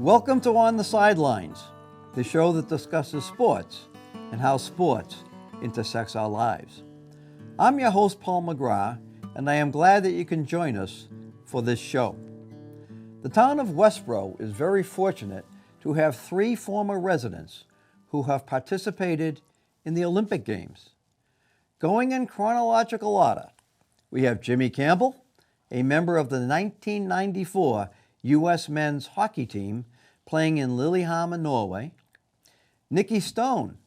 Welcome to On the Sidelines, the show that discusses sports and how sports intersects our lives. I'm your host, Paul McGrath, and I am glad that you can join us for this show. The town of Westborough is very fortunate to have three former residents who have participated in the Olympic Games. Going in chronological order, we have Jimmy Campbell, a member of the 1994 U.S. men's hockey team playing in Lillehammer, Norway. Nikki Stone,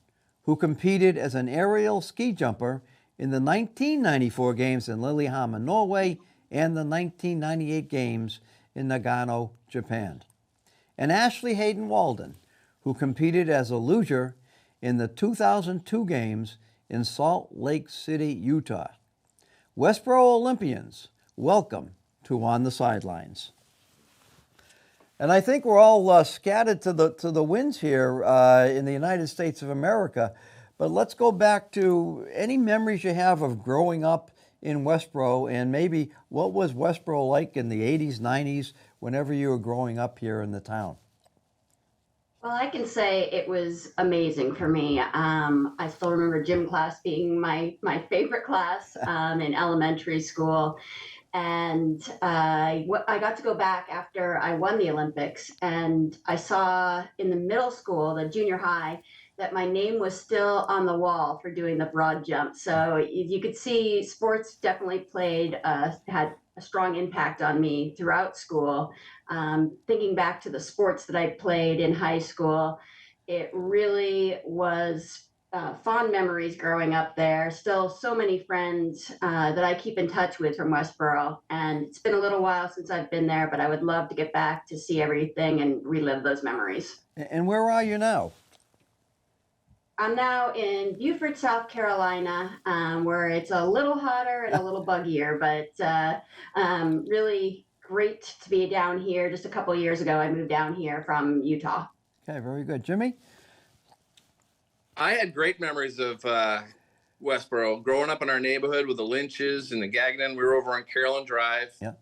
who competed as an aerial ski jumper in the 1994 Games in Lillehammer, Norway, and the 1998 Games in Nagano, Japan. And Ashley Hayden Walden, who competed as a luger in the 2002 Games in Salt Lake City, Utah. Westborough Olympians, welcome to On the Sidelines. And I think we're all scattered to the winds here in the United States of America. But let's go back to any memories you have of growing up in Westborough, and maybe what was Westborough like in the 80s, 90s, whenever you were growing up here in the town? Well, I can say it was amazing for me. I still remember gym class being my favorite class in elementary school. And I got to go back after I won the Olympics, and I saw in the middle school, the junior high, that my name was still on the wall for doing the broad jump. So you could see sports definitely had a strong impact on me throughout school. Thinking back to the sports that I played in high school, it really was fond memories growing up there. Still so many friends that I keep in touch with from Westborough. And it's been a little while since I've been there, but I would love to get back to see everything and relive those memories. And where are you now? I'm now in Beaufort, South Carolina, where it's a little hotter and a little buggier, but really great to be down here. Just a couple of years ago, I moved down here from Utah. Okay, very good. Jimmy? I had great memories of Westborough. Growing up in our neighborhood with the Lynches and the Gagnon, we were over on Carolyn Drive. Yeah.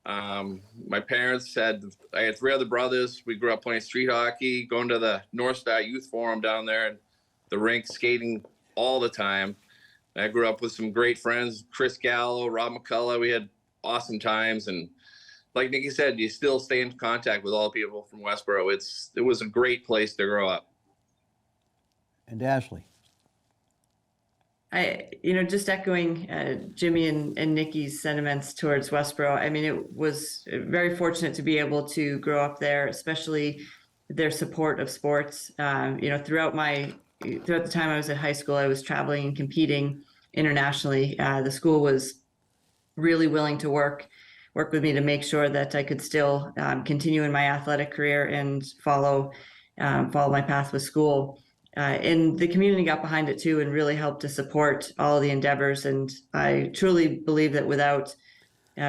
My parents I had three other brothers. We grew up playing street hockey, going to the North Star Youth Forum down there, and the rink, skating all the time. I grew up with some great friends, Chris Gallo, Rob McCullough. We had awesome times. And like Nikki said, you still stay in contact with all the people from Westborough. It was a great place to grow up. And Ashley? Just echoing Jimmy and Nikki's sentiments towards Westborough. I mean, it was very fortunate to be able to grow up there, especially their support of sports. Throughout the time I was at high school, I was traveling and competing internationally. The school was really willing to work with me to make sure that I could still continue in my athletic career and follow my path with school. And the community got behind it too and really helped to support all of the endeavors. And I truly believe that without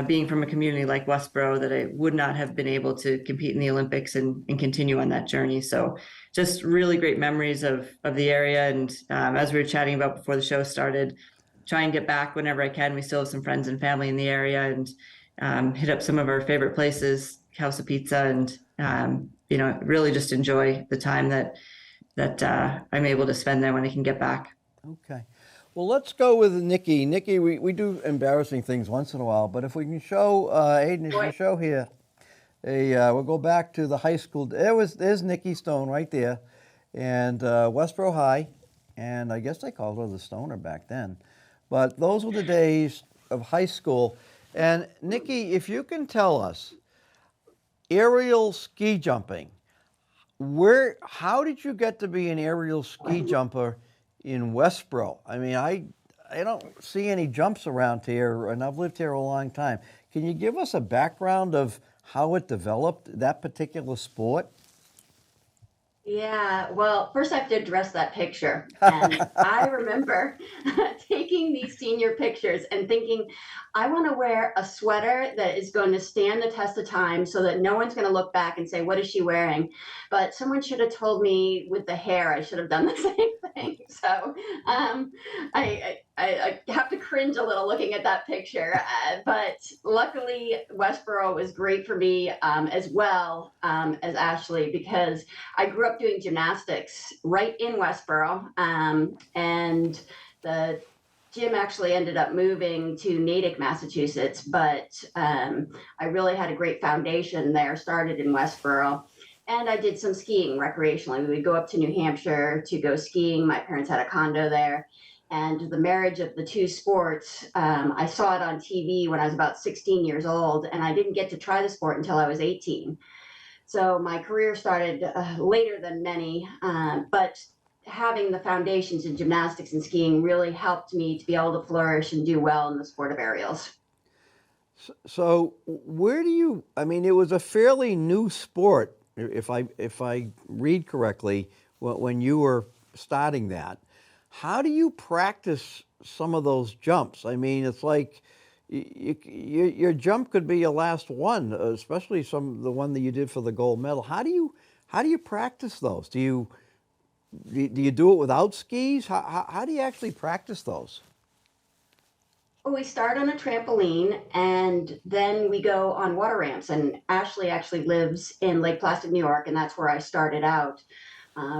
being from a community like Westborough, that I would not have been able to compete in the Olympics and continue on that journey. So just really great memories of the area. And as we were chatting about before the show started, try and get back whenever I can. We still have some friends and family in the area, and hit up some of our favorite places, House of Pizza, and really just enjoy the time that I'm able to spend there when I can get back. Okay. Well, let's go with Nikki. Nikki, we do embarrassing things once in a while, but if we can show, Hayden, if you can show here, we'll go back to the high school. There's Nikki Stone right there, and Westborough High, and I guess they called her the Stoner back then. But those were the days of high school. And Nikki, if you can tell us, aerial ski jumping, how did you get to be an aerial ski jumper in Westborough? I mean, I don't see any jumps around here, and I've lived here a long time. Can you give us a background of how it developed, that particular sport? Yeah, well, first I have to address that picture. And I remember taking these senior pictures and thinking, I want to wear a sweater that is going to stand the test of time so that no one's going to look back and say, what is she wearing? But someone should have told me with the hair, I should have done the same thing. So I I have to cringe a little looking at that picture. But luckily, Westborough was great for me as well as Ashley, because I grew up doing gymnastics right in Westborough. And the gym actually ended up moving to Natick, Massachusetts, but I really had a great foundation there, started in Westborough. And I did some skiing recreationally. We would go up to New Hampshire to go skiing. My parents had a condo there. And the marriage of the two sports, I saw it on TV when I was about 16 years old, and I didn't get to try the sport until I was 18. So my career started later than many, but having the foundations in gymnastics and skiing really helped me to be able to flourish and do well in the sport of aerials. So where do you, I mean, it was a fairly new sport, if I read correctly, when you were starting that. How do you practice some of those jumps? I mean, it's like your jump could be your last one, especially the one that you did for the gold medal. How do you practice those? Do you do it without skis? How do you actually practice those? Well, we start on a trampoline, and then we go on water ramps. And Ashley actually lives in Lake Placid, New York, and that's where I started out.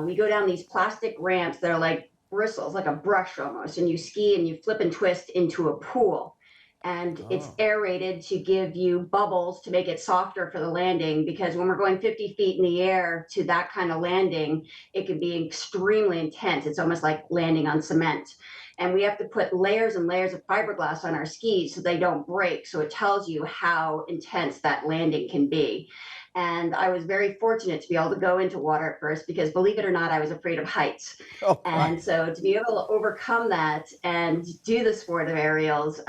We go down these plastic ramps that are like bristles, like a brush almost, and you ski and you flip and twist into a pool. And it's aerated to give you bubbles to make it softer for the landing, because when we're going 50 feet in the air to that kind of landing, it can be extremely intense. It's almost like landing on cement. And we have to put layers and layers of fiberglass on our skis so they don't break. So it tells you how intense that landing can be. And I was very fortunate to be able to go into water at first, because believe it or not, I was afraid of heights. Oh, and so to be able to overcome that and do the sport of aerials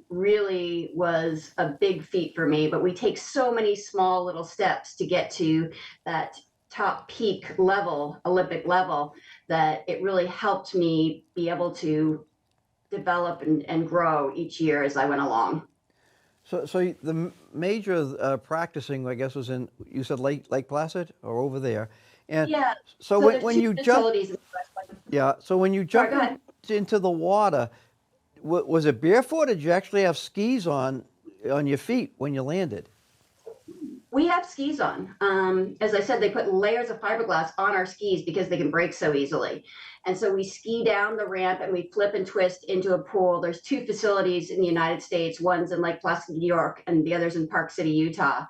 really was a big feat for me. But we take so many small little steps to get to that top peak level, Olympic level, that it really helped me be able to develop and grow each year as I went along. So the major practicing, I guess, was in, you said Lake Placid or over there, and Yeah. so when you jump, in the yeah. So when you Sorry, jump go ahead. into the water, was it barefoot, or did you actually have skis on your feet when you landed? We have skis on. As I said, they put layers of fiberglass on our skis because they can break so easily. And so we ski down the ramp and we flip and twist into a pool. There's two facilities in the United States. One's in Lake Placid, New York, and the other's in Park City, Utah.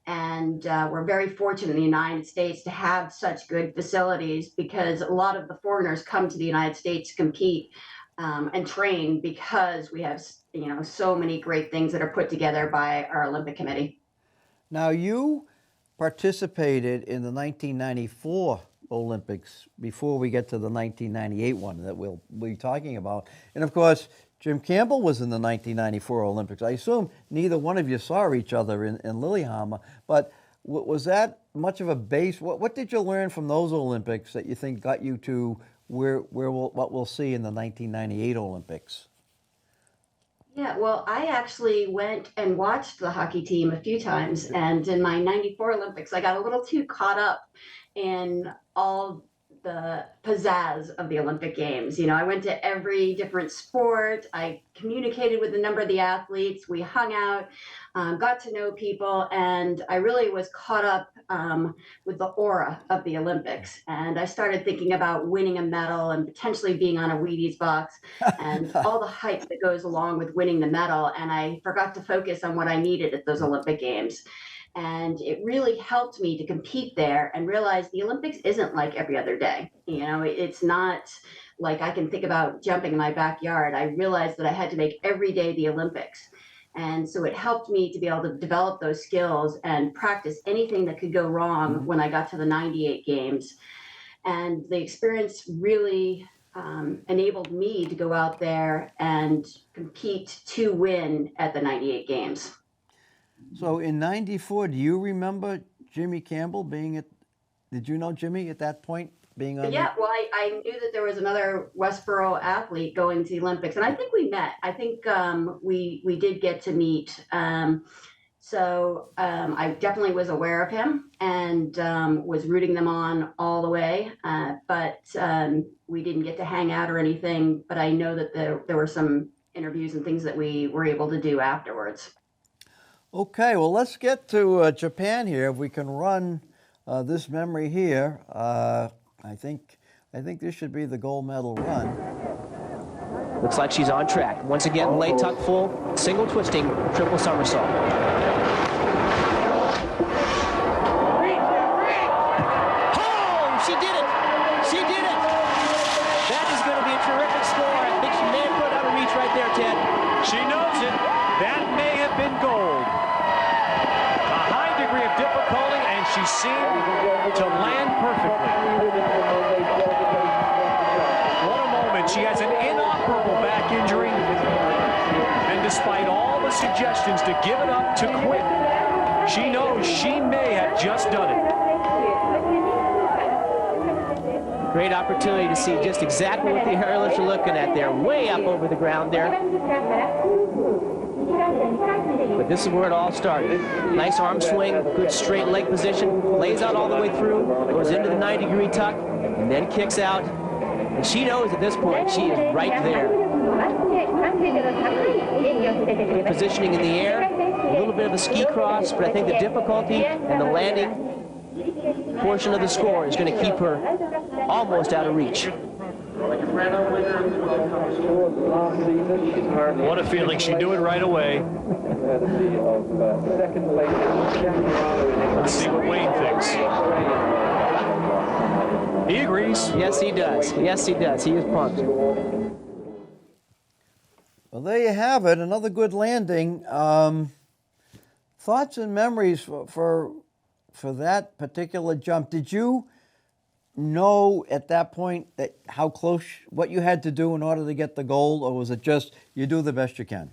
And we're very fortunate in the United States to have such good facilities, because a lot of the foreigners come to the United States to compete and train, because we have, so many great things that are put together by our Olympic Committee. Now, you participated in the 1994 Olympics before we get to the 1998 one that we'll be talking about. And of course, Jim Campbell was in the 1994 Olympics. I assume neither one of you saw each other in Lillehammer, but was that much of a base? What did you learn from those Olympics that you think got you to what we'll see in the 1998 Olympics? Yeah, well, I actually went and watched the hockey team a few times, and in my 94 Olympics, I got a little too caught up in all the pizzazz of the Olympic Games. I went to every different sport. I communicated with a number of the athletes. We hung out, got to know people, and I really was caught up with the aura of the Olympics. And I started thinking about winning a medal and potentially being on a Wheaties box and all the hype that goes along with winning the medal. And I forgot to focus on what I needed at those Olympic Games. And it really helped me to compete there and realize the Olympics isn't like every other day. It's not like I can think about jumping in my backyard. I realized that I had to make every day the Olympics. And so it helped me to be able to develop those skills and practice anything that could go wrong when I got to the 98 games. And the experience really enabled me to go out there and compete to win at the 98 games. So in 94, do you remember Jimmy Campbell did you know Jimmy at that point being on? Yeah, well, I knew that there was another Westborough athlete going to the Olympics, and I think we met. I think we did get to meet. So I definitely was aware of him and was rooting them on all the way. But we didn't get to hang out or anything. But I know that there were some interviews and things that we were able to do afterwards. Okay, well, let's get to Japan here. If we can run this memory here, I think this should be the gold medal run. Looks like she's on track. Once again, lay tuck full, single twisting, triple somersault. Oh, she did it! She did it! That is going to be a terrific score. I think she may have put out a reach right there, Ted. She knows it. That may have been gold. A high degree of difficulty, and she seemed to land perfectly. What a moment. She has an inoperable back injury, and despite all the suggestions to give it up, to quit, she knows she may have just done it. Great opportunity to see just exactly what the aerialists are looking at there, way up over the ground there. But this is where it all started. Nice arm swing, good straight leg position, lays out all the way through, goes into the 90-degree tuck, and then kicks out. And she knows at this point she is right there. Good positioning in the air, a little bit of a ski cross, but I think the difficulty and the landing portion of the score is going to keep her almost out of reach. What a feeling. She knew it right away. Let's see what Wayne thinks. He agrees. Yes, he does. Yes, he does. He is pumped. Well, there you have it. Another good landing. Thoughts and memories for that particular jump. Did you know at that point that how close, what you had to do in order to get the gold, or was it just you do the best you can?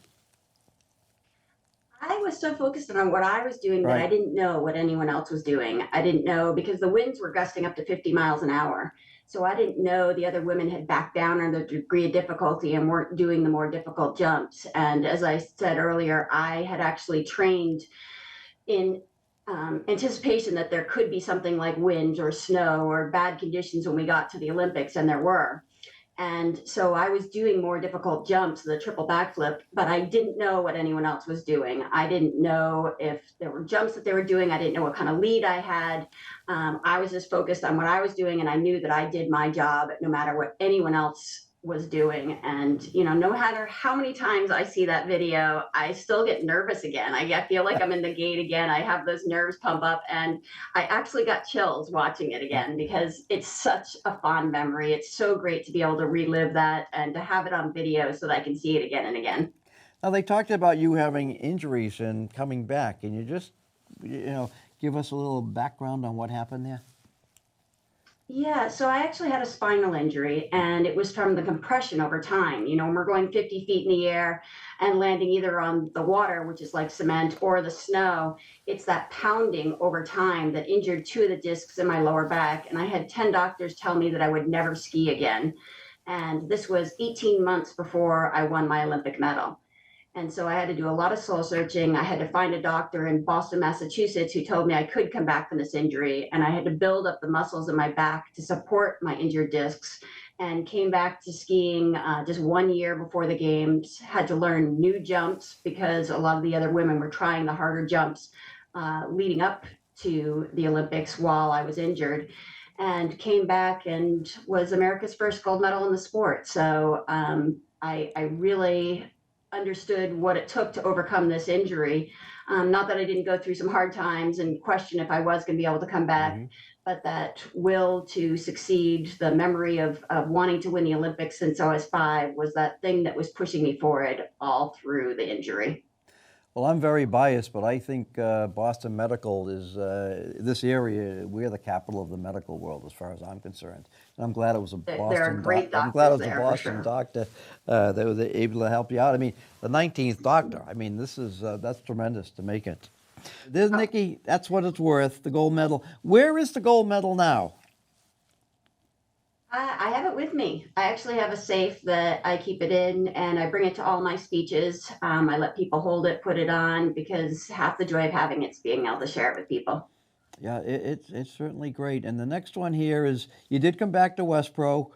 I was so focused on what I was doing that I didn't know what anyone else was doing. I didn't know because the winds were gusting up to 50 miles an hour. So I didn't know the other women had backed down on the degree of difficulty and weren't doing the more difficult jumps. And as I said earlier, I had actually trained in anticipation that there could be something like wind or snow or bad conditions when we got to the Olympics, and there were. And so I was doing more difficult jumps, the triple backflip, but I didn't know what anyone else was doing. I didn't know if there were jumps that they were doing. I didn't know what kind of lead I had. I was just focused on what I was doing, and I knew that I did my job no matter what anyone else was doing. And, you know, no matter how many times I see that video, I still get nervous again. I feel like I'm in the gate again. I have those nerves pump up, and I actually got chills watching it again because it's such a fond memory. It's so great to be able to relive that and to have it on video so that I can see it again and again. Now, they talked about you having injuries and coming back. Can you just, give us a little background on what happened there? Yeah, so I actually had a spinal injury, and it was from the compression over time. You know, when we're going 50 feet in the air and landing either on the water, which is like cement, or the snow, it's that pounding over time that injured 2 of the discs in my lower back. And I had 10 doctors tell me that I would never ski again. And this was 18 months before I won my Olympic medal. And so I had to do a lot of soul searching. I had to find a doctor in Boston, Massachusetts, who told me I could come back from this injury. And I had to build up the muscles in my back to support my injured discs, and came back to skiing just 1 year before the games. Had to learn new jumps because a lot of the other women were trying the harder jumps leading up to the Olympics while I was injured, and came back and was America's first gold medal in the sport. So I really understood what it took to overcome this injury. Not that I didn't go through some hard times and question if I was going to be able to come back, but that will to succeed, the memory of wanting to win the Olympics since I was 5 was that thing that was pushing me forward all through the injury. Well, I'm very biased, but I think Boston Medical is, this area, we're the capital of the medical world as far as I'm concerned. And I'm glad it was a Boston doctor. I'm glad it was a Boston doctor that was able to help you out. I mean, the 19th doctor, I mean, this is, that's tremendous to make it. There's Nikki, that's what it's worth, the gold medal. Where is the gold medal now? I have it with me. I actually have a safe that I keep it in, and I bring it to all my speeches. I let people hold it, put it on, because half the joy of having it's being able to share it with people. Yeah, it's certainly great. And the next one here is you did come back to Westborough.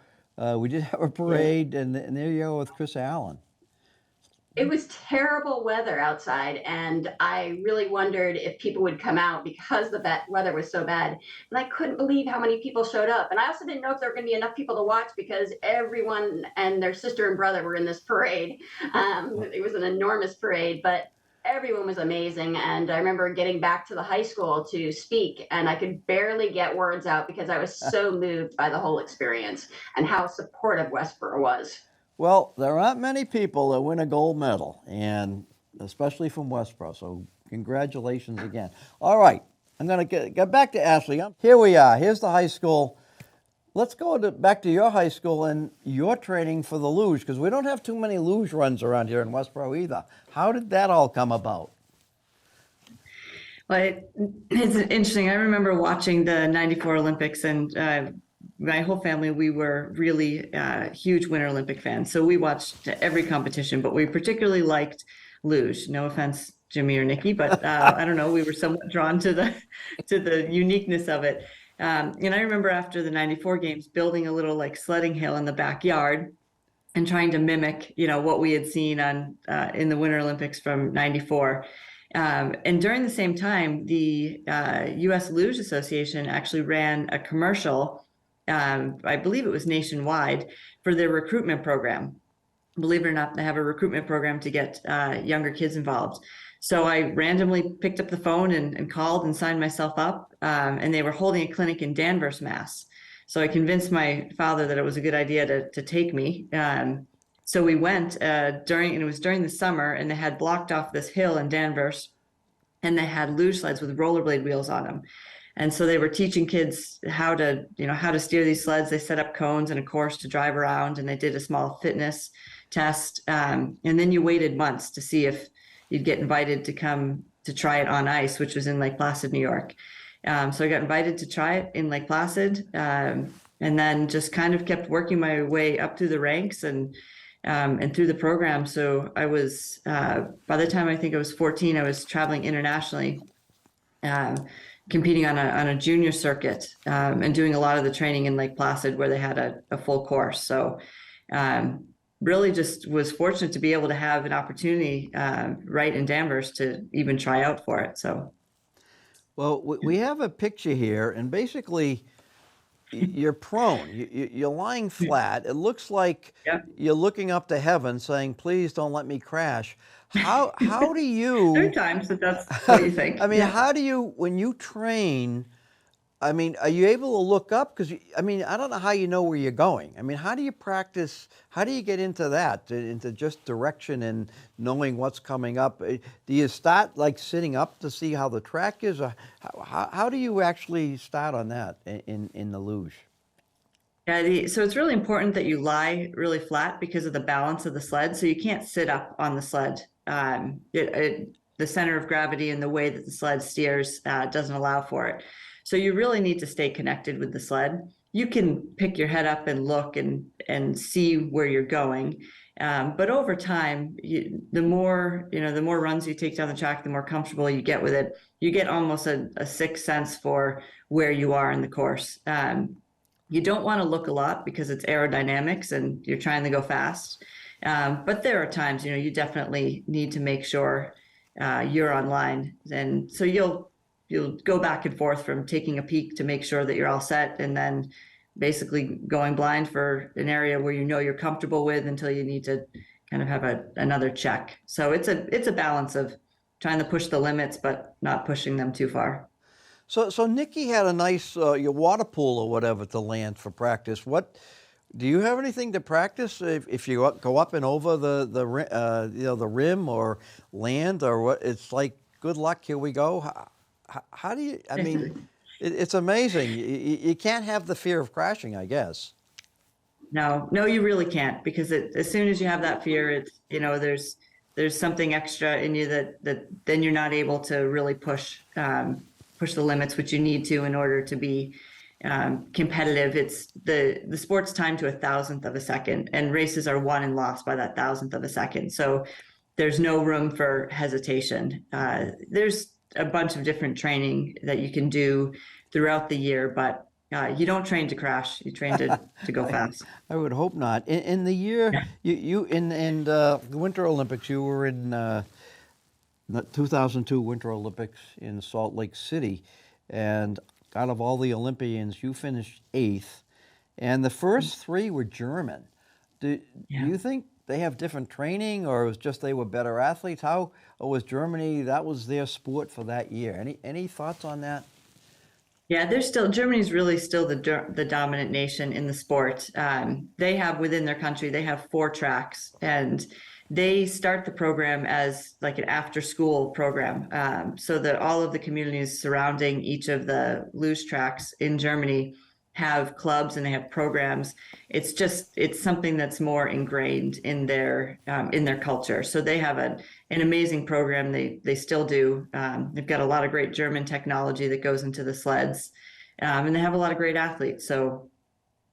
We did have a parade, and there you go with Chris Allen. It was terrible weather outside, and I really wondered if people would come out because the weather was so bad. And I couldn't believe how many people showed up. And I also didn't know if there were going to be enough people to watch because everyone and their sister and brother were in this parade. It was an enormous parade, but everyone was amazing. And I remember getting back to the high school to speak, and I could barely get words out because I was so moved by the whole experience and how supportive Westborough was. Well, there aren't many people that win a gold medal, and especially from Westborough. So congratulations again. All right, I'm going to get back to Ashley. Here we are. Here's the high school. Let's go back to your high school and your training for the luge, because we don't have too many luge runs around here in Westborough either. How did that all come about? Well, it's interesting. I remember watching the '94 Olympics, and my whole family, we were really huge Winter Olympic fans. So we watched every competition, but we particularly liked luge. No offense, Jimmy or Nikki, but I don't know, we were somewhat drawn to the uniqueness of it. And I remember after the '94 games, building a little like sledding hill in the backyard and trying to mimic, what we had seen on in the Winter Olympics from '94. And during the same time, the U.S. Luge Association actually ran a commercial. I believe it was nationwide, for their recruitment program. Believe it or not, they have a recruitment program to get younger kids involved. So I randomly picked up the phone and called and signed myself up. And they were holding a clinic in Danvers, Mass. So I convinced my father that it was a good idea to take me. So we went and it was during the summer, and they had blocked off this hill in Danvers, and they had luge sleds with rollerblade wheels on them. And so they were teaching kids how to steer these sleds. They set up cones and a course to drive around, and they did a small fitness test. And then you waited months to see if you'd get invited to come to try it on ice, which was in Lake Placid, New York. So I got invited to try it in Lake Placid, and then just kind of kept working my way up through the ranks and through the program. So I was, by the time I think I was 14, I was traveling internationally, competing on a junior circuit, and doing a lot of the training in Lake Placid where they had a full course. So really just was fortunate to be able to have an opportunity right in Danvers to even try out for it. So, well, we have a picture here, and basically you're prone. You're lying flat. It looks like you're looking up to heaven saying, please don't let me crash. How do you... There are times that's what you think. I mean, how do you, when you train, I mean, are you able to look up? Because, I mean, I don't know how you know where you're going. I mean, how do you practice? How do you get into that, into just direction and knowing what's coming up? Do you start like sitting up to see how the track is? Or how do you actually start on that in the luge? Yeah, so it's really important that you lie really flat because of the balance of the sled. So you can't sit up on the sled. The center of gravity and the way that the sled steers doesn't allow for it. So you really need to stay connected with the sled. You can pick your head up and look and see where you're going. But over time, the more runs you take down the track, the more comfortable you get with it. You get almost a sixth sense for where you are in the course. You don't want to look a lot because it's aerodynamics and you're trying to go fast. But there are times, you definitely need to make sure you're online. And so you'll go back and forth from taking a peek to make sure that you're all set, and then basically going blind for an area where you're comfortable with until you need to kind of have another check. So it's a balance of trying to push the limits, but not pushing them too far. So Nikki had a nice your water pool or whatever to land for practice. What do you have anything to practice if you go up and over the rim or land or what? It's like good luck. Here we go. How do you? I mean, it's amazing. You can't have the fear of crashing, I guess. No, you really can't, because as soon as you have that fear, it's there's something extra in you that then you're not able to really push the limits, which you need to in order to be competitive. It's the sport's timed to 1,000th of a second, and races are won and lost by that 1,000th of a second. So there's no room for hesitation. There's a bunch of different training that you can do throughout the year, but you don't train to crash. You train to go fast. I would hope not. In the year, you in the Winter Olympics, you were in the 2002 Winter Olympics in Salt Lake City, and out of all the Olympians, you finished 8th, and the first 3 were German. Do you think they have different training, or it was just they were better athletes? How, or was Germany, that was their sport for that year? Any thoughts on that? Yeah, Germany's really still the dominant nation in the sport. They have within their country, they have 4 tracks, and they start the program as like an after school program. So that all of the communities surrounding each of the luge tracks in Germany have clubs and they have programs. It's something that's more ingrained in their culture. So they have an amazing program. They still do. They've got a lot of great German technology that goes into the sleds, and they have a lot of great athletes. So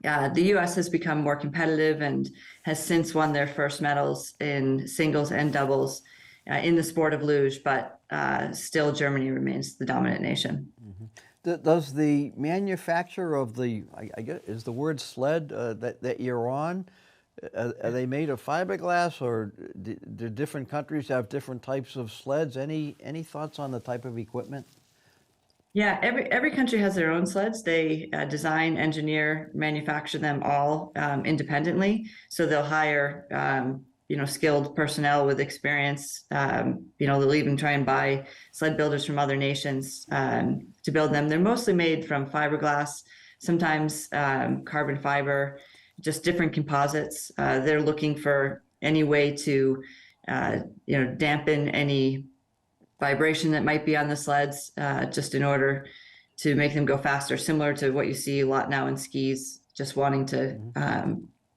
the U.S. has become more competitive and has since won their first medals in singles and doubles in the sport of luge, but still Germany remains the dominant nation. Mm-hmm. Does the manufacturer of the, I guess, is the word sled that you're on, are they made of fiberglass, or do different countries have different types of sleds? Any thoughts on the type of equipment? Yeah, every country has their own sleds. They design, engineer, manufacture them all independently. So they'll hire skilled personnel with experience. They'll even try and buy sled builders from other nations to build them. They're mostly made from fiberglass, sometimes carbon fiber, just different composites. They're looking for any way to dampen any vibration that might be on the sleds, just in order to make them go faster, similar to what you see a lot now in skis, just wanting to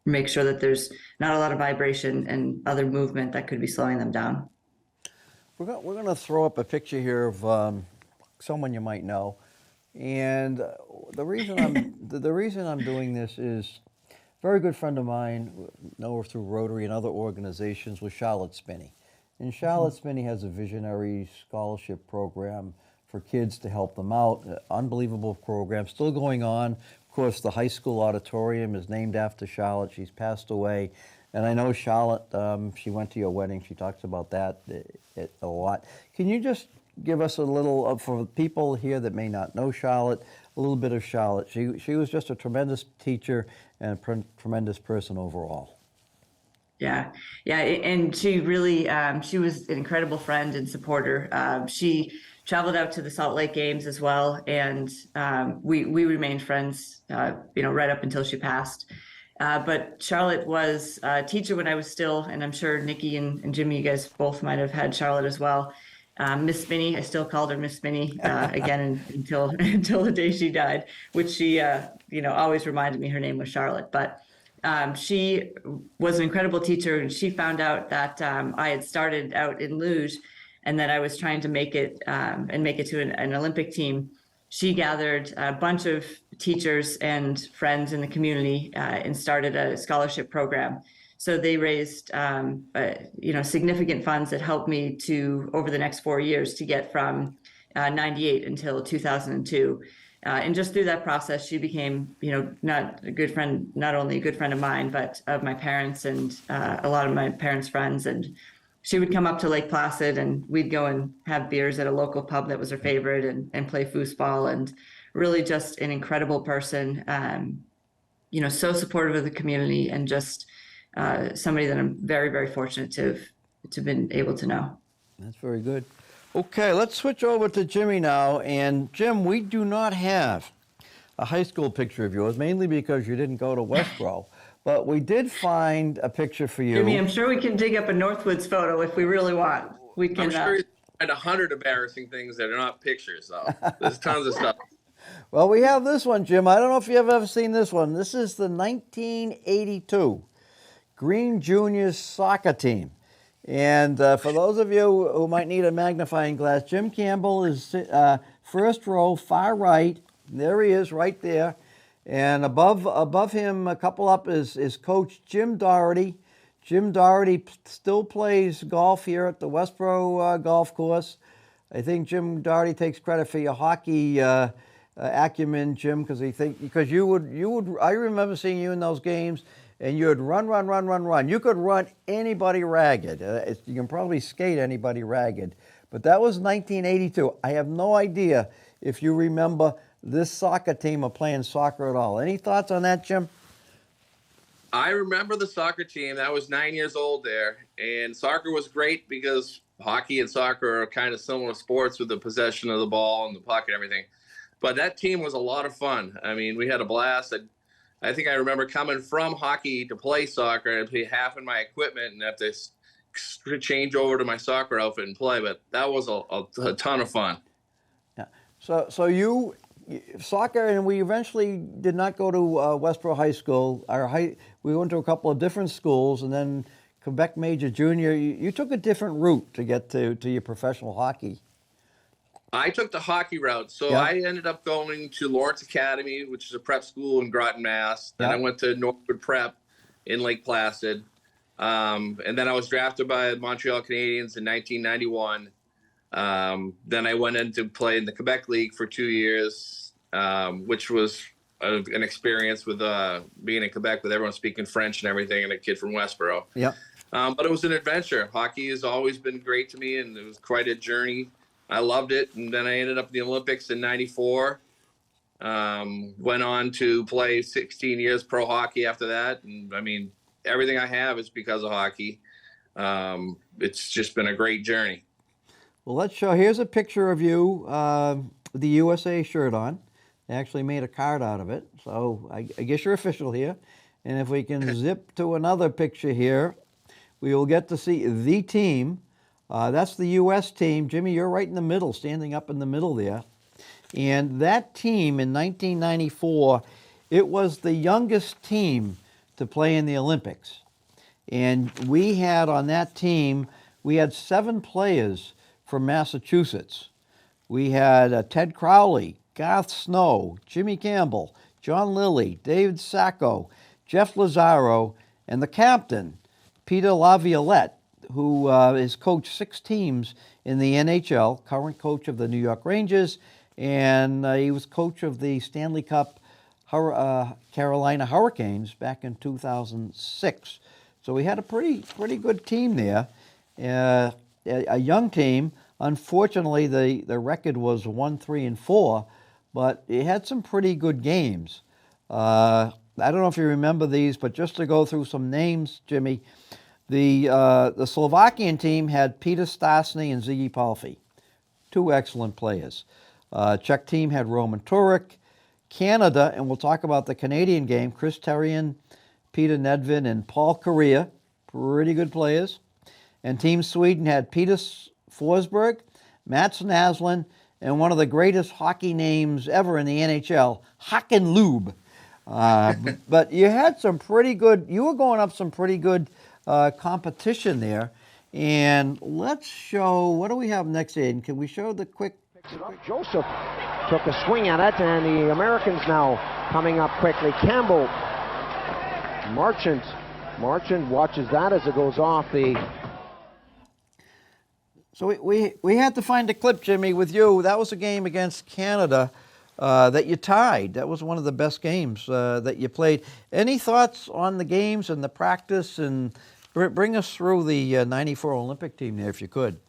make sure that there's not a lot of vibration and other movement that could be slowing them down. We're going to throw up a picture here of someone you might know, and the reason I'm doing this is a very good friend of mine, know her through Rotary and other organizations, was Charlotte Spinney. And Charlotte Spinney has a visionary scholarship program for kids to help them out. Unbelievable program, still going on. Of course, the high school auditorium is named after Charlotte. She's passed away. And I know Charlotte, she went to your wedding. She talks about that a lot. Can you just give us a little, for people here that may not know Charlotte, a little bit of Charlotte? She was just a tremendous teacher and a tremendous person overall. Yeah, and she really, she was an incredible friend and supporter. She traveled out to the Salt Lake Games as well, and we remained friends, right up until she passed. But Charlotte was a teacher when I was still, and I'm sure Nikki and Jimmy, you guys both might have had Charlotte as well. Miss Spinney, I still called her Miss Spinney again until the day she died, which she, always reminded me her name was Charlotte. But she was an incredible teacher, and she found out that I had started out in luge and that I was trying to make it to an Olympic team. She gathered a bunch of teachers and friends in the community and started a scholarship program. So they raised significant funds that helped me to, over the next 4 years, to get from 98 until 2002. And just through that process, she became, not only a good friend of mine, but of my parents and a lot of my parents' friends. And she would come up to Lake Placid, and we'd go and have beers at a local pub that was her favorite, and play foosball. And really just an incredible person, so supportive of the community, and just somebody that I'm very, very fortunate to have been able to know. That's very good. Okay, let's switch over to Jimmy now. And Jim, we do not have a high school picture of yours, mainly because you didn't go to Westborough. But we did find a picture for you. Jimmy, I'm sure we can dig up a Northwoods photo if we really want. We can. I'm sure you find 100 embarrassing things that are not pictures, though. There's tons of stuff. Well, we have this one, Jim. I don't know if you've ever seen this one. This is the 1982 Green Juniors soccer team. And for those of you who might need a magnifying glass, Jim Campbell is first row, far right, There he is right there. And above him, a couple up, is Coach Jim Doherty. Jim Doherty still plays golf here at the Westborough golf course. I think Jim Doherty takes credit for your hockey acumen, Jim, because you would. I remember seeing you in those games, and you would run. You could run anybody ragged. You can probably skate anybody ragged. But that was 1982. I have no idea if you remember this soccer team or playing soccer at all. Any thoughts on that, Jim? I remember the soccer team. I was 9 years old there, and soccer was great because hockey and soccer are kind of similar sports with the possession of the ball and the puck and everything. But that team was a lot of fun. I mean, we had a blast. I think I remember coming from hockey to play soccer and pay half in my equipment and have to change over to my soccer outfit and play. But that was a ton of fun. Yeah. So you soccer, and we eventually did not go to Westborough High School. We went to a couple of different schools, and then Quebec Major Junior. You took a different route to get to your professional hockey. I took the hockey route. So yeah. I ended up going to Lawrence Academy, which is a prep school in Groton, Mass. Then I went to Northwood Prep in Lake Placid. And then I was drafted by the Montreal Canadiens in 1991. Then I went in to play in the Quebec League for 2 years, which was an experience with being in Quebec with everyone speaking French and everything, and a kid from Westborough. Yeah. But it was an adventure. Hockey has always been great to me, and it was quite a journey. I loved it. And then I ended up in the Olympics in 94. Went on to play 16 years pro hockey after that. And I mean, everything I have is because of hockey. It's just been a great journey. Well, let's show. Here's a picture of you with the USA shirt on. They actually made a card out of it. So I guess you're official here. And if we can zip to another picture here, we will get to see the team. That's the U.S. team. Jimmy, you're right in the middle, standing up in the middle there. And that team in 1994, it was the youngest team to play in the Olympics. And we had on that team, we had 7 players from Massachusetts. We had Ted Crowley, Garth Snow, Jimmy Campbell, John Lilly, David Sacco, Jeff Lazaro, and the captain, Peter Laviolette, who has coached 6 teams in the NHL, current coach of the New York Rangers, and he was coach of the Stanley Cup Carolina Hurricanes back in 2006. So we had a pretty good team there, a young team. Unfortunately, the record was 1-3-4, but it had some pretty good games. I don't know if you remember these, but just to go through some names, Jimmy, the Slovakian team had Peter Stastny and Ziggy Palffy, 2 excellent players. Czech team had Roman Turek. Canada, and we'll talk about the Canadian game, Chris Therrien, Peter Nedved, and Paul Correa, pretty good players. And Team Sweden had Peter Forsberg, Mats Naslund, and one of the greatest hockey names ever in the NHL, Håkan Loob. But you had some pretty good, you were going up some pretty good competition there. And let's show, what do we have next, Hayden? Can we show the quick? Joseph took a swing at it, and the Americans now coming up quickly. Campbell, Marchant watches that as it goes off the... So we had to find a clip, Jimmy, with you. That was a game against Canada that you tied. That was one of the best games that you played. Any thoughts on the games and the practice? And bring us through the 94 Olympic team there, if you could.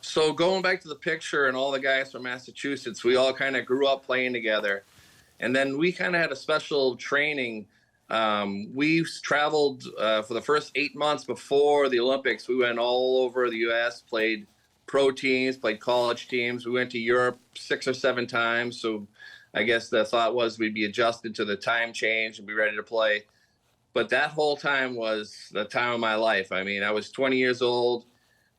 So going back to the picture and all the guys from Massachusetts, we all kind of grew up playing together. And then we kind of had a special training. We traveled for the first 8 months before the Olympics. We went all over the U.S., played pro teams, played college teams. We went to Europe 6 or 7 times. So I guess the thought was we'd be adjusted to the time change and be ready to play. But that whole time was the time of my life. I mean, I was 20 years old,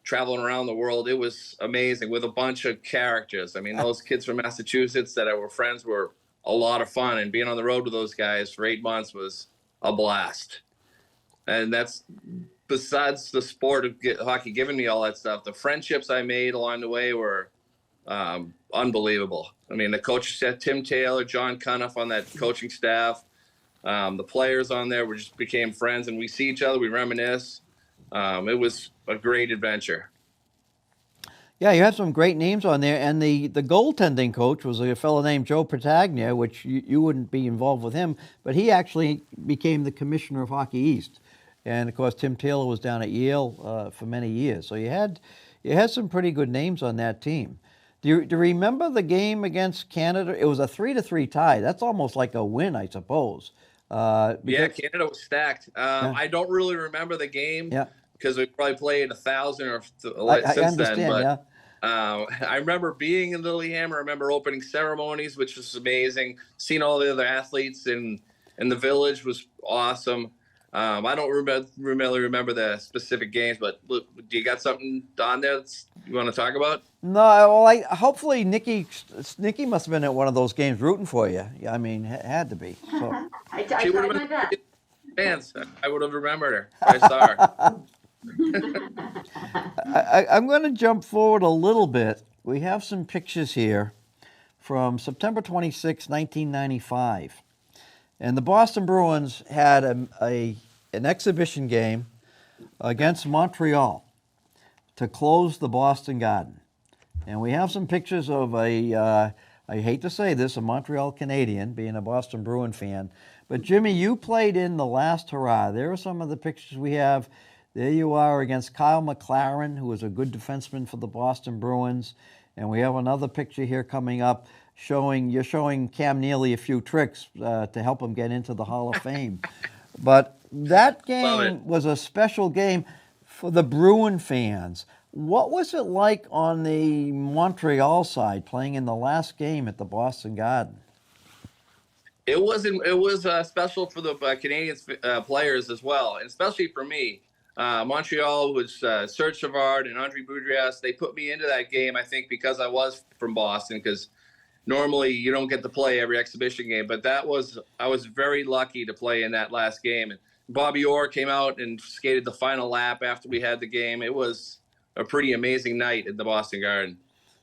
traveling around the world. It was amazing with a bunch of characters. I mean, those kids from Massachusetts that were friends were a lot of fun, and being on the road with those guys for 8 months was a blast. And that's, besides the sport of hockey giving me all that stuff, the friendships I made along the way were unbelievable. I mean, the coach said Tim Taylor, John Cuniff on that coaching staff. The players on there just became friends, and we see each other, we reminisce. It was a great adventure. Yeah, you had some great names on there, and the goaltending coach was a fellow named Joe Patagna, which you wouldn't be involved with him, but he actually became the commissioner of Hockey East. And, of course, Tim Taylor was down at Yale for many years. So you had some pretty good names on that team. Do you remember the game against Canada? It was a 3-3 tie. That's almost like a win, I suppose. Yeah, Canada was stacked. I don't really remember the game because we probably played 1,000 or since then. But I remember being in Lillehammer. I remember opening ceremonies, which was amazing. Seeing all the other athletes in the village was awesome. I don't really remember the specific games, but look, do you got something on there you want to talk about? No, well, hopefully Nikki must have been at one of those games rooting for you. Yeah, I mean, had to be. So. I tried my best. Fans, I would have remembered her. I saw her. I'm going to jump forward a little bit. We have some pictures here from September 26, 1995. And the Boston Bruins had an exhibition game against Montreal to close the Boston Garden. And we have some pictures of I hate to say this, a Montreal Canadian, being a Boston Bruin fan. But Jimmy, you played in the last hurrah. There are some of the pictures we have. There you are against Kyle McLaren, who was a good defenseman for the Boston Bruins. And we have another picture here coming up you're showing Cam Neely a few tricks to help him get into the Hall of Fame. But that game was a special game for the Bruin fans. What was it like on the Montreal side, playing in the last game at the Boston Garden? It was special for the Canadian players as well, and especially for me. Montreal was Serge Savard and Andre Boudrias. They put me into that game, I think, because I was from Boston, because normally you don't get to play every exhibition game, but I was very lucky to play in that last game. And Bobby Orr came out and skated the final lap after we had the game. It was a pretty amazing night at the Boston Garden.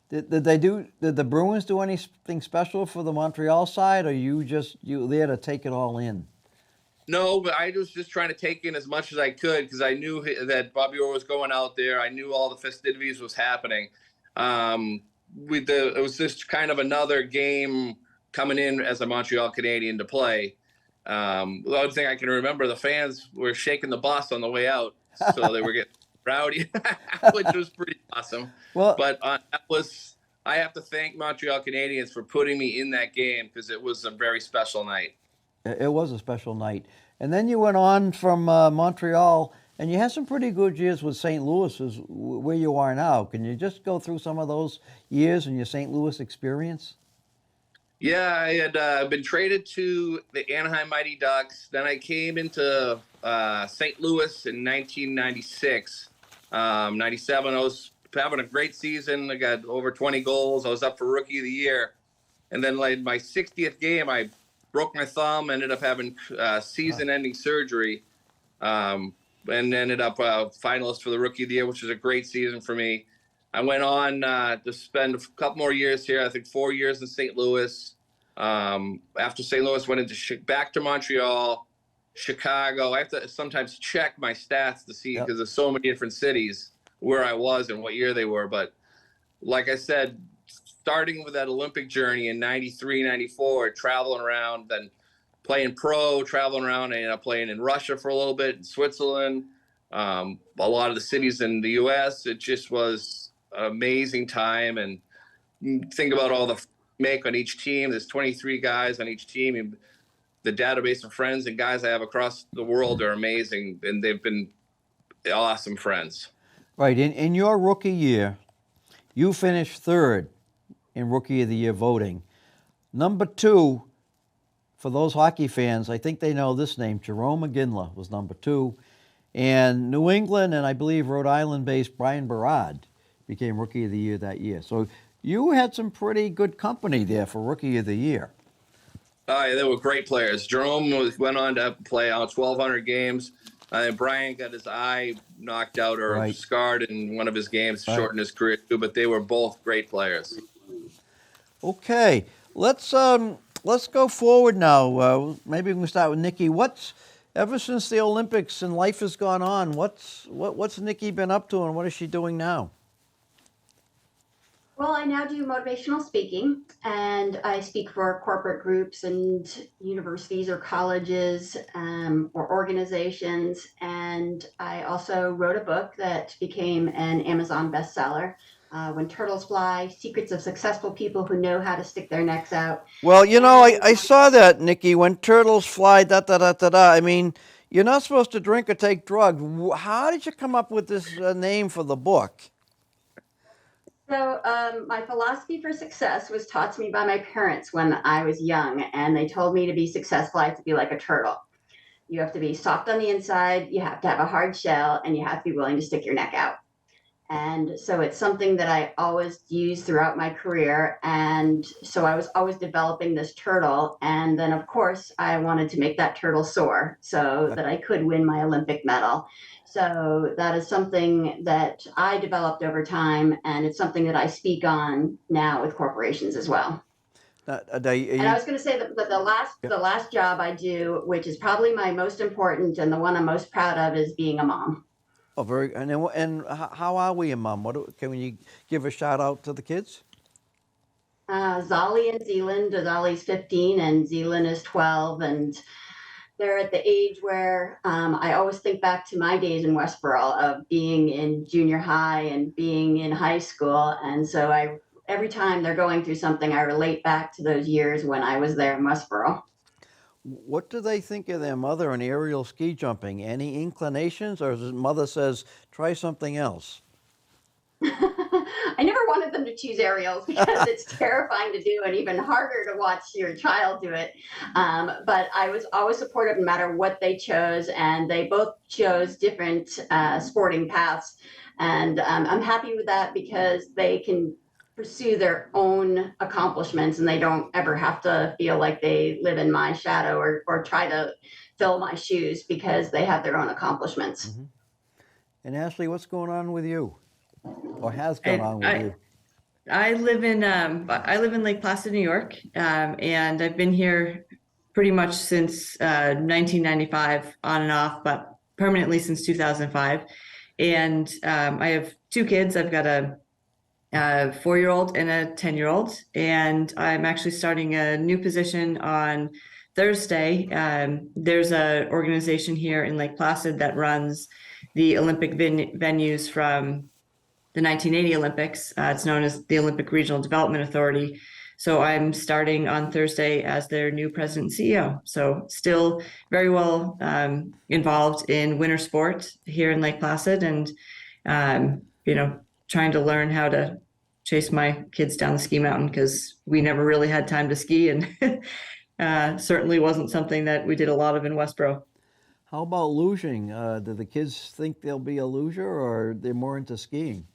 Did the Bruins do anything special for the Montreal side, or you there to take it all in? No, but I was just trying to take in as much as I could because I knew that Bobby Orr was going out there. I knew all the festivities was happening. It was just kind of another game coming in as a Montreal Canadian to play. The other thing I can remember, the fans were shaking the bus on the way out, so they were getting rowdy, which was pretty awesome. Well, but I have to thank Montreal Canadiens for putting me in that game because it was a very special night. It was a special night. And then you went on from Montreal, and you had some pretty good years with St. Louis, where you are now. Can you just go through some of those years and your St. Louis experience? Yeah, I had been traded to the Anaheim Mighty Ducks. Then I came into St. Louis in 1996. 97, I was having a great season. I got over 20 goals. I was up for Rookie of the Year. And then like my 60th game, I broke my thumb, ended up having season-ending surgery, and ended up finalist for the Rookie of the Year, which was a great season for me. I went on to spend a couple more years here, I think 4 years in St. Louis. After St. Louis, went back to Montreal, Chicago. I have to sometimes check my stats to see because there's so many different cities where I was and what year they were. But like I said, starting with that Olympic journey in 93, 94, traveling around, then playing pro, traveling around, I ended up playing in Russia for a little bit, in Switzerland, a lot of the cities in the U.S. It just was an amazing time. And think about all the make on each team. There's 23 guys on each team. And the database of friends and guys I have across the world are amazing, and they've been awesome friends. Right. In your rookie year, you finished third in Rookie of the Year voting. Number 2, for those hockey fans, I think they know this name, Jerome McGinley was number 2. And New England and I believe Rhode Island-based Brian Berard became Rookie of the Year that year. So you had some pretty good company there for Rookie of the Year. Yeah, they were great players. Jerome went on to play 1,200 games. And Brian got his eye knocked out or scarred in one of his games, shortened his career too, but they were both great players. Okay, let's go forward now. Maybe we can start with Nikki. Ever since the Olympics and life has gone on, what's Nikki been up to, and what is she doing now? Well, I now do motivational speaking, and I speak for corporate groups and universities or colleges or organizations. And I also wrote a book that became an Amazon bestseller, When Turtles Fly, Secrets of Successful People Who Know How to Stick Their Necks Out. Well, I saw that, Nikki, When Turtles Fly, da da da da da. I mean, you're not supposed to drink or take drugs. How did you come up with this name for the book? So my philosophy for success was taught to me by my parents when I was young, and they told me to be successful, I have to be like a turtle. You have to be soft on the inside, you have to have a hard shell, and you have to be willing to stick your neck out. And so it's something that I always used throughout my career. And so I was always developing this turtle. And then, of course, I wanted to make that turtle soar so that I could win my Olympic medal. So that is something that I developed over time. And it's something that I speak on now with corporations as well. And I was going to say that the last job I do, which is probably my most important and the one I'm most proud of, is being a mom. Oh, very. And how are we, Mom? Can you give a shout out to the kids? Zolly and Zealand. Zolly's 15 and Zealand is 12, and they're at the age where I always think back to my days in Westborough of being in junior high and being in high school, and so every time they're going through something, I relate back to those years when I was there in Westborough. What do they think of their mother in aerial ski jumping? Any inclinations, or his mother says, try something else? I never wanted them to choose aerials because it's terrifying to do and even harder to watch your child do it. But I was always supportive no matter what they chose, and they both chose different sporting paths. And I'm happy with that because they can pursue their own accomplishments and they don't ever have to feel like they live in my shadow or try to fill my shoes because they have their own accomplishments. Mm-hmm. And Ashley, what's going on with you, or has gone on with you? I live in Lake Placid, New York, and I've been here pretty much since 1995, on and off, but permanently since 2005. And I have two kids. I've got a 4-year-old and a 10-year-old, and I'm actually starting a new position on Thursday. There's an organization here in Lake Placid that runs the Olympic venues from the 1980 Olympics. It's known as the Olympic Regional Development Authority. So I'm starting on Thursday as their new president and CEO. So still very well involved in winter sport here in Lake Placid, and trying to learn how to chase my kids down the ski mountain because we never really had time to ski, and certainly wasn't something that we did a lot of in Westborough. How about luging? Do the kids think they'll be a luger, or they're more into skiing?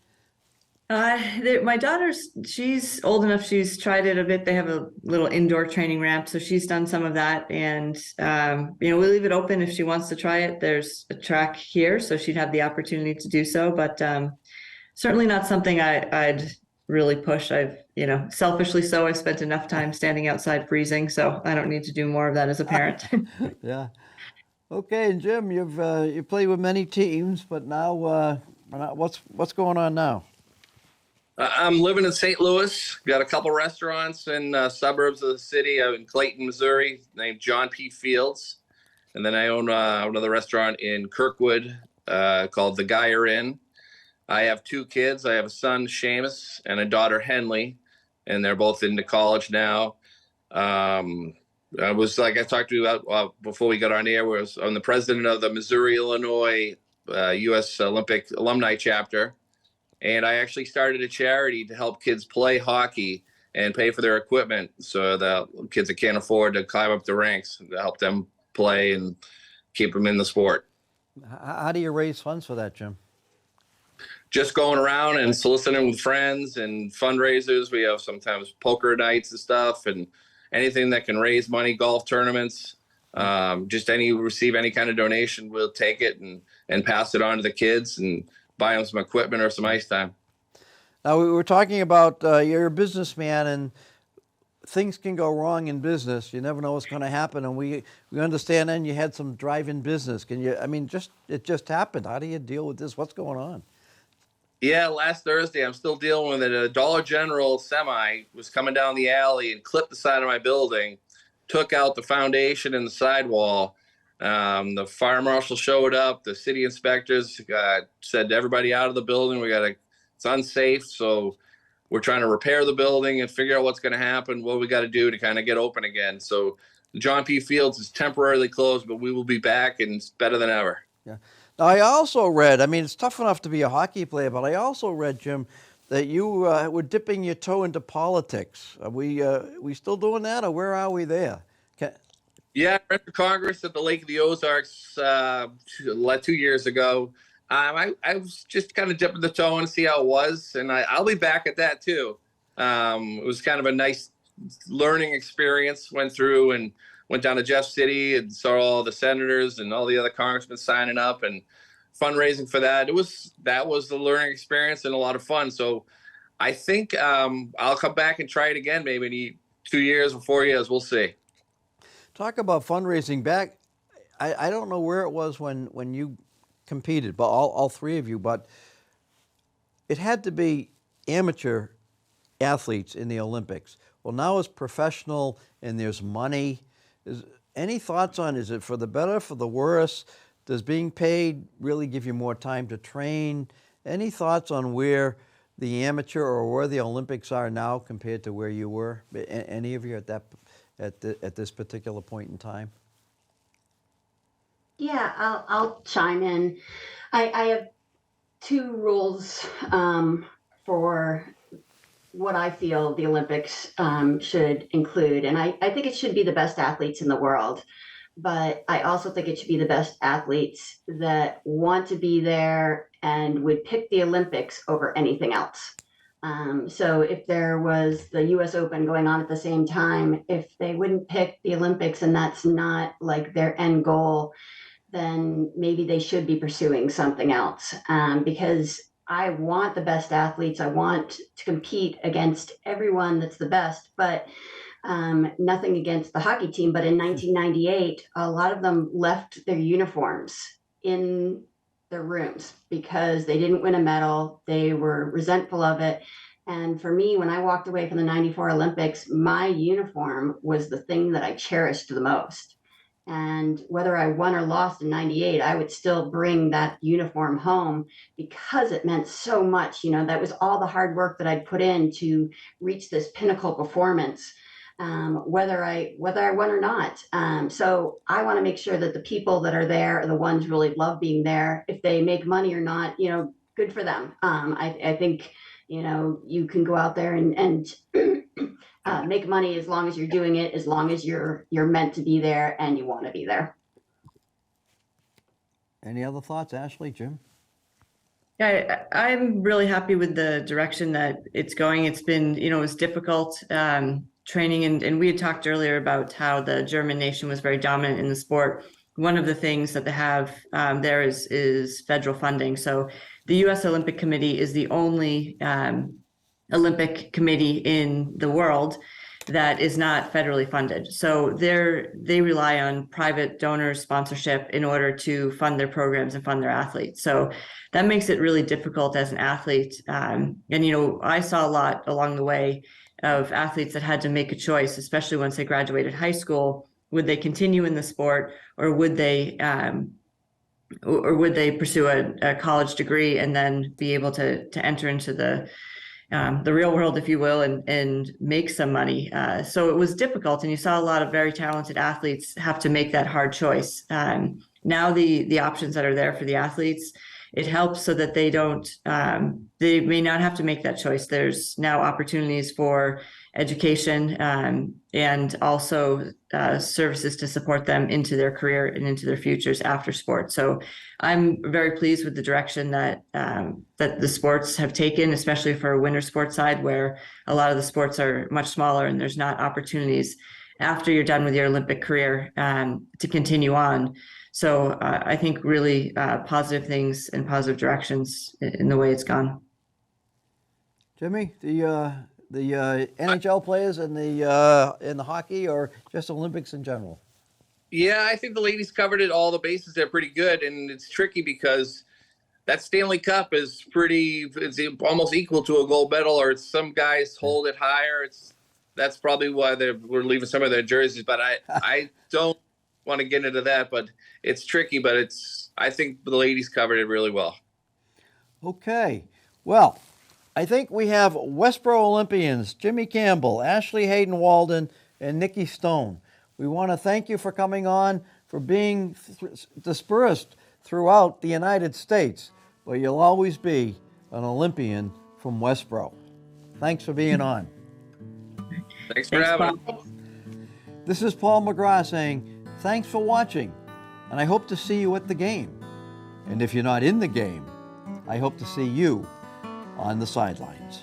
My daughter's, she's old enough, she's tried it a bit. They have a little indoor training ramp, so she's done some of that. And, we leave it open if she wants to try it. There's a track here, so she'd have the opportunity to do so. But certainly not something I'd really push. Selfishly so, I've spent enough time standing outside freezing, so I don't need to do more of that as a parent. Yeah. Okay, and Jim, you played with many teams, but now what's going on now? I'm living in St. Louis. Got a couple restaurants in suburbs of the city. I'm in Clayton, Missouri, named John P. Fields. And then I own another restaurant in Kirkwood called The Geyer Inn. I have two kids. I have a son, Seamus, and a daughter, Henley, and they're both into college now. I was, like I talked to you about before we got on air, I'm the president of the Missouri-Illinois U.S. Olympic alumni chapter. And I actually started a charity to help kids play hockey and pay for their equipment so the kids that can't afford to climb up the ranks, to help them play and keep them in the sport. How do you raise funds for that, Jim? Just going around and soliciting with friends and fundraisers. We have sometimes poker nights and stuff, and anything that can raise money, golf tournaments, receive any kind of donation, we'll take it and pass it on to the kids and buy them some equipment or some ice time. Now, we were talking about you're a businessman, and things can go wrong in business. You never know what's going to happen, and we understand. Then you had some drive-in business. Can you? I mean, it just happened. How do you deal with this? What's going on? Yeah, last Thursday, I'm still dealing with it. A Dollar General semi was coming down the alley and clipped the side of my building, took out the foundation and the sidewall. The fire marshal showed up. The city inspectors said to everybody out of the building, it's unsafe. So we're trying to repair the building and figure out what's going to happen, what we got to do to kind of get open again. So John P. Fields is temporarily closed, but we will be back, and it's better than ever. Yeah. Now, I also read, I mean, it's tough enough to be a hockey player, but I also read, Jim, that you were dipping your toe into politics. Are we still doing that, or where are we there? Yeah, I ran for Congress at the Lake of the Ozarks 2 years ago. I was just kind of dipping the toe and see how it was, and I'll be back at that too. It was kind of a nice learning experience. Went through and went down to Jeff City and saw all the senators and all the other congressmen signing up and fundraising for that. That was the learning experience and a lot of fun. So I think I'll come back and try it again, maybe in 2 years or 4 years. We'll see. Talk about fundraising back. I don't know where it was when you competed, but all three of you, but it had to be amateur athletes in the Olympics. Well, now it's professional and there's money. Any thoughts on, is it for the better, for the worse? Does being paid really give you more time to train? Any thoughts on where the amateur or where the Olympics are now compared to where you were? Any of you at this particular point in time? Yeah, I'll chime in. I have two rules for what I feel the Olympics should include. And I think it should be the best athletes in the world. But I also think it should be the best athletes that want to be there and would pick the Olympics over anything else. So if there was the US Open going on at the same time, if they wouldn't pick the Olympics and that's not like their end goal, then maybe they should be pursuing something else. Because I want the best athletes. I want to compete against everyone that's the best, but nothing against the hockey team. But in 1998, a lot of them left their uniforms in their rooms because they didn't win a medal. They were resentful of it. And for me, when I walked away from the 94 Olympics, my uniform was the thing that I cherished the most. And whether I won or lost in 98, I would still bring that uniform home because it meant so much. You know, that was all the hard work that I'd put in to reach this pinnacle performance, whether I won or not. So I want to make sure that the people that are there are the ones who really love being there. If they make money or not, you know, good for them. I think, you know, you can go out there and make money as long as you're doing it, as long as you're meant to be there and you want to be there. Any other thoughts, Ashley, Jim? Yeah, I'm really happy with the direction that it's going. It's been, you know, it was difficult training, and we had talked earlier about how the German nation was very dominant in the sport. One of the things that they have there is federal funding. So the U.S. Olympic Committee is the only Olympic committee in the world that is not federally funded. So they rely on private donors, sponsorship in order to fund their programs and fund their athletes. So that makes it really difficult as an athlete. And, you know, I saw a lot along the way of athletes that had to make a choice, especially once they graduated high school. Would they continue in the sport, or would they pursue a college degree and then be able to enter into the real world, if you will, and make some money. So it was difficult, and you saw a lot of very talented athletes have to make that hard choice. Now the options that are there for the athletes, it helps so that they may not have to make that choice. There's now opportunities for education and also services to support them into their career and into their futures after sport. So I'm very pleased with the direction that the sports have taken, especially for a winter sports side, where a lot of the sports are much smaller and there's not opportunities after you're done with your Olympic career to continue on. So I think really positive things and positive directions in the way it's gone. Jimmy, the NHL players in the hockey, or just Olympics in general? Yeah, I think the ladies covered it all the bases. They're pretty good, and it's tricky because that Stanley Cup is it's almost equal to a gold medal, or some guys hold it higher. That's probably why we're leaving some of their jerseys. But I don't want to get into that. But it's tricky. But I think the ladies covered it really well. Okay. Well, I think we have Westborough Olympians, Jimmy Campbell, Ashley Hayden Walden, and Nikki Stone. We want to thank you for coming on, for being dispersed throughout the United States, but you'll always be an Olympian from Westborough. Thanks for being on. Thanks for having me. This is Paul McGrath saying, thanks for watching, and I hope to see you at the game. And if you're not in the game, I hope to see you on the sidelines.